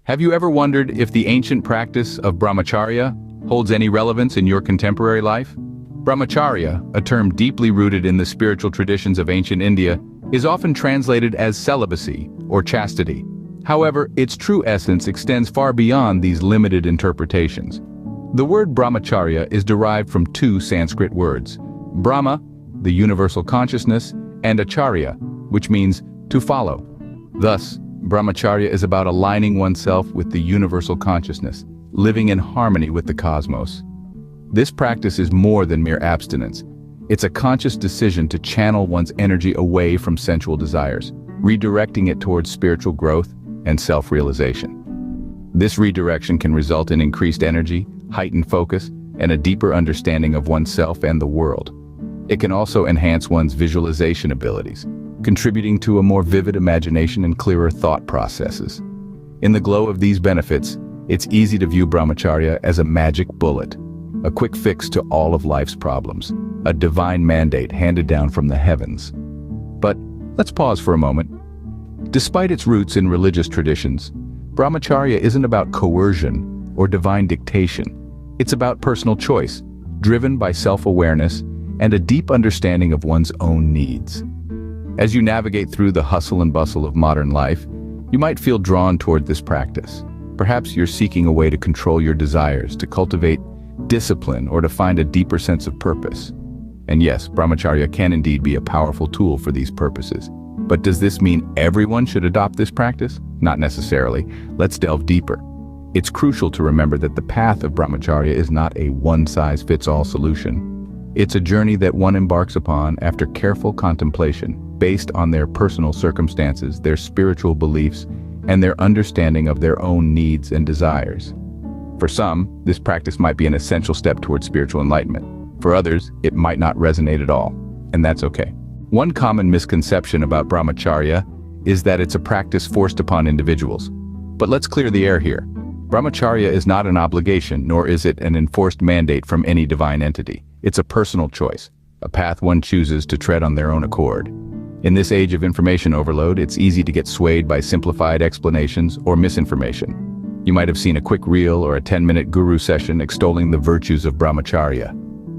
Have you ever wondered if the ancient practice of Brahmacharya holds any relevance in your contemporary life? Brahmacharya, a term deeply rooted in the spiritual traditions of ancient India, is often translated as celibacy or chastity. However, its true essence extends far beyond these limited interpretations. The word Brahmacharya is derived from two Sanskrit words, Brahma, the universal consciousness, and Acharya, which means to follow. Thus, Brahmacharya is about aligning oneself with the universal consciousness, living in harmony with the cosmos. This practice is more than mere abstinence. It's a conscious decision to channel one's energy away from sensual desires, redirecting it towards spiritual growth and self-realization. This redirection can result in increased energy, heightened focus, and a deeper understanding of oneself and the world. It can also enhance one's visualization abilities, contributing to a more vivid imagination and clearer thought processes. In the glow of these benefits, it's easy to view Brahmacharya as a magic bullet, a quick fix to all of life's problems, a divine mandate handed down from the heavens. But let's pause for a moment. Despite its roots in religious traditions, Brahmacharya isn't about coercion or divine dictation. It's about personal choice, driven by self-awareness and a deep understanding of one's own needs. As you navigate through the hustle and bustle of modern life, you might feel drawn toward this practice. Perhaps you're seeking a way to control your desires, to cultivate discipline, or to find a deeper sense of purpose. And yes, Brahmacharya can indeed be a powerful tool for these purposes. But does this mean everyone should adopt this practice? Not necessarily. Let's delve deeper. It's crucial to remember that the path of Brahmacharya is not a one-size-fits-all solution. It's a journey that one embarks upon after careful contemplation, based on their personal circumstances, their spiritual beliefs, and their understanding of their own needs and desires. For some, this practice might be an essential step towards spiritual enlightenment. For others, it might not resonate at all, and that's okay. One common misconception about Brahmacharya is that it's a practice forced upon individuals. But let's clear the air here. Brahmacharya is not an obligation, nor is it an enforced mandate from any divine entity. It's a personal choice, a path one chooses to tread on their own accord. In this age of information overload, it's easy to get swayed by simplified explanations or misinformation. You might have seen a quick reel or a 10-minute guru session extolling the virtues of Brahmacharya.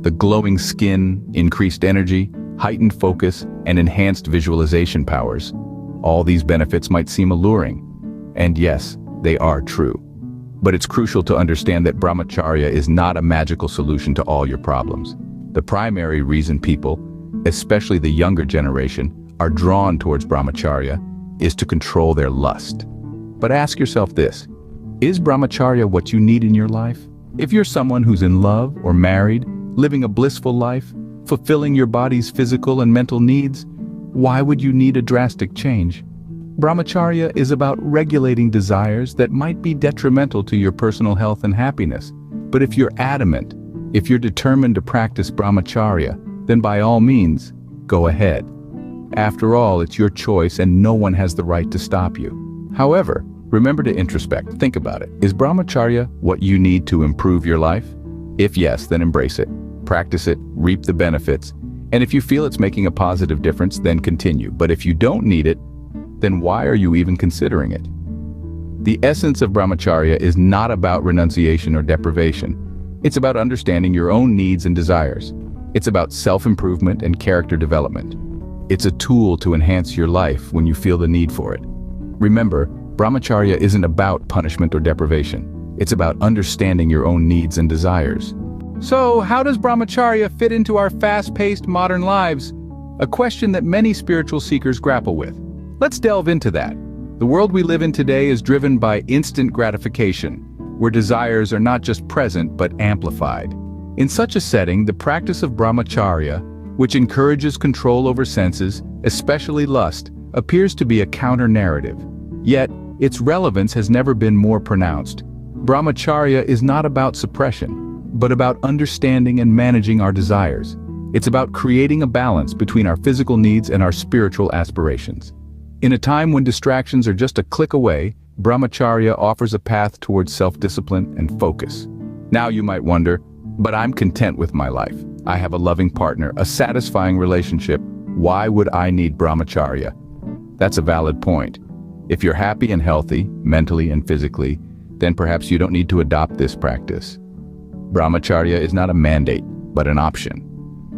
The glowing skin, increased energy, heightened focus, and enhanced visualization powers. All these benefits might seem alluring. And yes, they are true. But it's crucial to understand that Brahmacharya is not a magical solution to all your problems. The primary reason people, especially the younger generation, are drawn towards Brahmacharya is to control their lust. But ask yourself this: is Brahmacharya what you need in your life? If you're someone who's in love or married, living a blissful life, fulfilling your body's physical and mental needs, why would you need a drastic change? Brahmacharya is about regulating desires that might be detrimental to your personal health and happiness. But if you're adamant, if you're determined to practice Brahmacharya, then by all means, go ahead. After all, it's your choice and no one has the right to stop you. However, remember to introspect. Think about it. Is Brahmacharya what you need to improve your life? If yes, then embrace it. Practice it, reap the benefits. And if you feel it's making a positive difference, then continue. But if you don't need it, then why are you even considering it? The essence of Brahmacharya is not about renunciation or deprivation. It's about understanding your own needs and desires. It's about self-improvement and character development. It's a tool to enhance your life when you feel the need for it. Remember, Brahmacharya isn't about punishment or deprivation. It's about understanding your own needs and desires. So, how does Brahmacharya fit into our fast-paced modern lives? A question that many spiritual seekers grapple with. Let's delve into that. The world we live in today is driven by instant gratification, where desires are not just present but amplified. In such a setting, the practice of Brahmacharya, which encourages control over senses, especially lust, appears to be a counter-narrative. Yet, its relevance has never been more pronounced. Brahmacharya is not about suppression, but about understanding and managing our desires. It's about creating a balance between our physical needs and our spiritual aspirations. In a time when distractions are just a click away, Brahmacharya offers a path towards self-discipline and focus. Now you might wonder, but I'm content with my life. I have a loving partner, a satisfying relationship. Why would I need Brahmacharya? That's a valid point. If you're happy and healthy, mentally and physically, then perhaps you don't need to adopt this practice. Brahmacharya is not a mandate, but an option.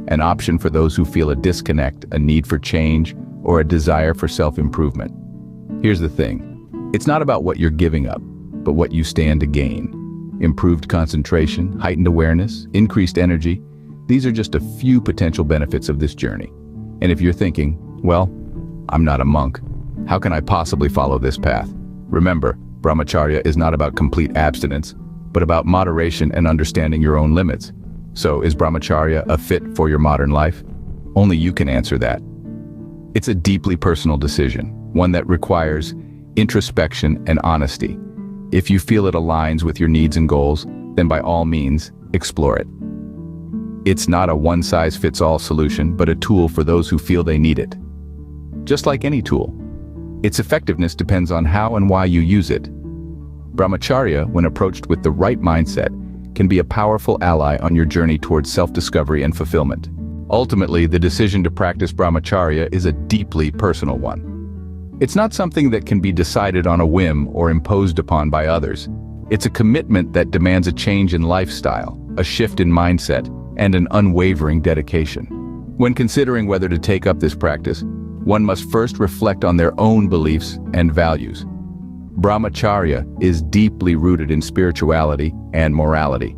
An option for those who feel a disconnect, a need for change, or a desire for self-improvement. Here's the thing. It's not about what you're giving up, but what you stand to gain. Improved concentration, heightened awareness, increased energy. These are just a few potential benefits of this journey. And if you're thinking, well, I'm not a monk, how can I possibly follow this path? Remember, Brahmacharya is not about complete abstinence, but about moderation and understanding your own limits. So, is Brahmacharya a fit for your modern life? Only you can answer that. It's a deeply personal decision, one that requires introspection and honesty. If you feel it aligns with your needs and goals, then by all means, explore it. It's not a one-size-fits-all solution, but a tool for those who feel they need it. Just like any tool, its effectiveness depends on how and why you use it. Brahmacharya, when approached with the right mindset, can be a powerful ally on your journey towards self-discovery and fulfillment. Ultimately, the decision to practice Brahmacharya is a deeply personal one. It's not something that can be decided on a whim or imposed upon by others. It's a commitment that demands a change in lifestyle, a shift in mindset, and an unwavering dedication. When considering whether to take up this practice, one must first reflect on their own beliefs and values. Brahmacharya is deeply rooted in spirituality and morality.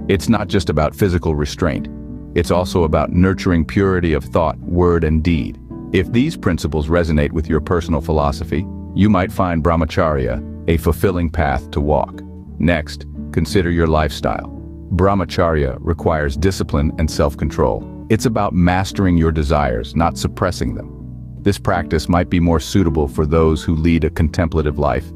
It's not just about physical restraint. It's also about nurturing purity of thought, word, and deed. If these principles resonate with your personal philosophy, you might find Brahmacharya a fulfilling path to walk. Next, consider your lifestyle. Brahmacharya requires discipline and self-control. It's about mastering your desires, not suppressing them. This practice might be more suitable for those who lead a contemplative life,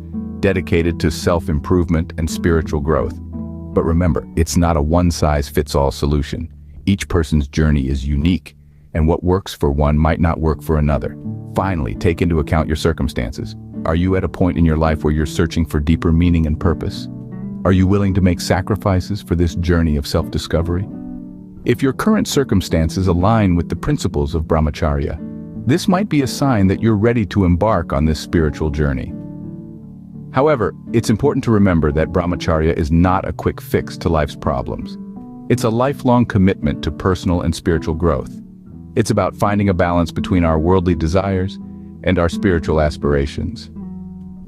dedicated to self-improvement and spiritual growth. But remember, it's not a one-size-fits-all solution. Each person's journey is unique, and what works for one might not work for another. Finally, take into account your circumstances. Are you at a point in your life where you're searching for deeper meaning and purpose? Are you willing to make sacrifices for this journey of self-discovery? If your current circumstances align with the principles of Brahmacharya, this might be a sign that you're ready to embark on this spiritual journey. However, it's important to remember that Brahmacharya is not a quick fix to life's problems. It's a lifelong commitment to personal and spiritual growth. It's about finding a balance between our worldly desires and our spiritual aspirations.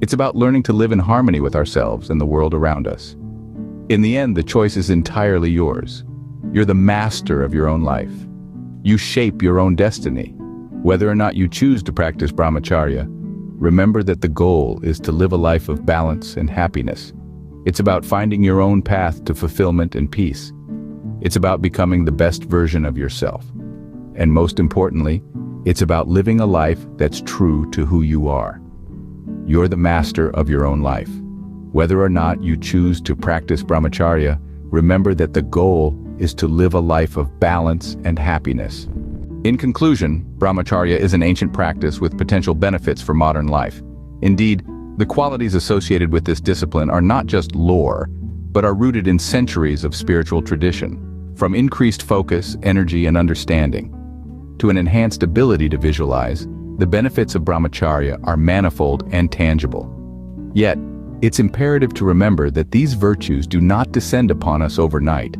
It's about learning to live in harmony with ourselves and the world around us. In the end, the choice is entirely yours. You're the master of your own life. You shape your own destiny. Whether or not you choose to practice Brahmacharya, remember that the goal is to live a life of balance and happiness. It's about finding your own path to fulfillment and peace. It's about becoming the best version of yourself. And most importantly, it's about living a life that's true to who you are. You're the master of your own life. Whether or not you choose to practice Brahmacharya, remember that the goal is to live a life of balance and happiness. In conclusion, Brahmacharya is an ancient practice with potential benefits for modern life. Indeed, the qualities associated with this discipline are not just lore, but are rooted in centuries of spiritual tradition. From increased focus, energy, and understanding, to an enhanced ability to visualize, the benefits of Brahmacharya are manifold and tangible. Yet, it's imperative to remember that these virtues do not descend upon us overnight,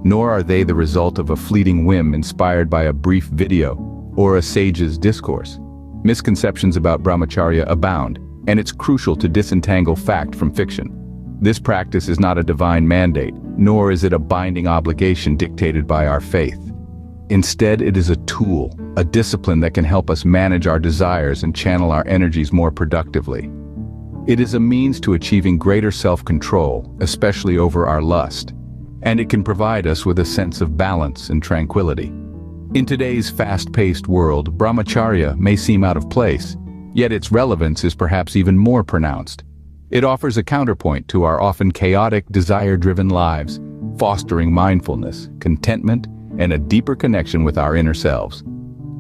nor are they the result of a fleeting whim inspired by a brief video or a sage's discourse. Misconceptions about Brahmacharya abound, and it's crucial to disentangle fact from fiction. This practice is not a divine mandate, nor is it a binding obligation dictated by our faith. Instead, it is a tool, a discipline that can help us manage our desires and channel our energies more productively. It is a means to achieving greater self-control, especially over our lust, and it can provide us with a sense of balance and tranquility. In today's fast-paced world, Brahmacharya may seem out of place, yet its relevance is perhaps even more pronounced. It offers a counterpoint to our often chaotic, desire-driven lives, fostering mindfulness, contentment, and a deeper connection with our inner selves.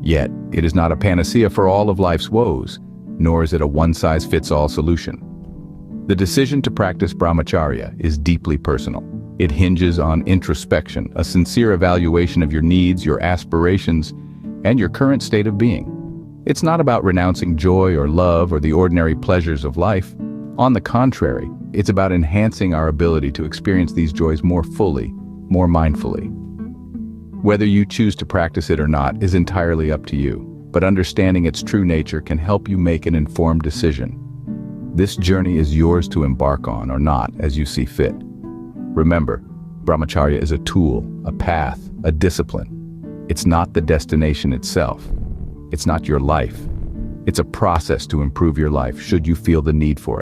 Yet, it is not a panacea for all of life's woes, nor is it a one-size-fits-all solution. The decision to practice Brahmacharya is deeply personal. It hinges on introspection, a sincere evaluation of your needs, your aspirations, and your current state of being. It's not about renouncing joy or love or the ordinary pleasures of life. On the contrary, it's about enhancing our ability to experience these joys more fully, more mindfully. Whether you choose to practice it or not is entirely up to you, but understanding its true nature can help you make an informed decision. This journey is yours to embark on or not as you see fit. Remember, Brahmacharya is a tool, a path, a discipline. It's not the destination itself. It's not your life. It's a process to improve your life should you feel the need for it.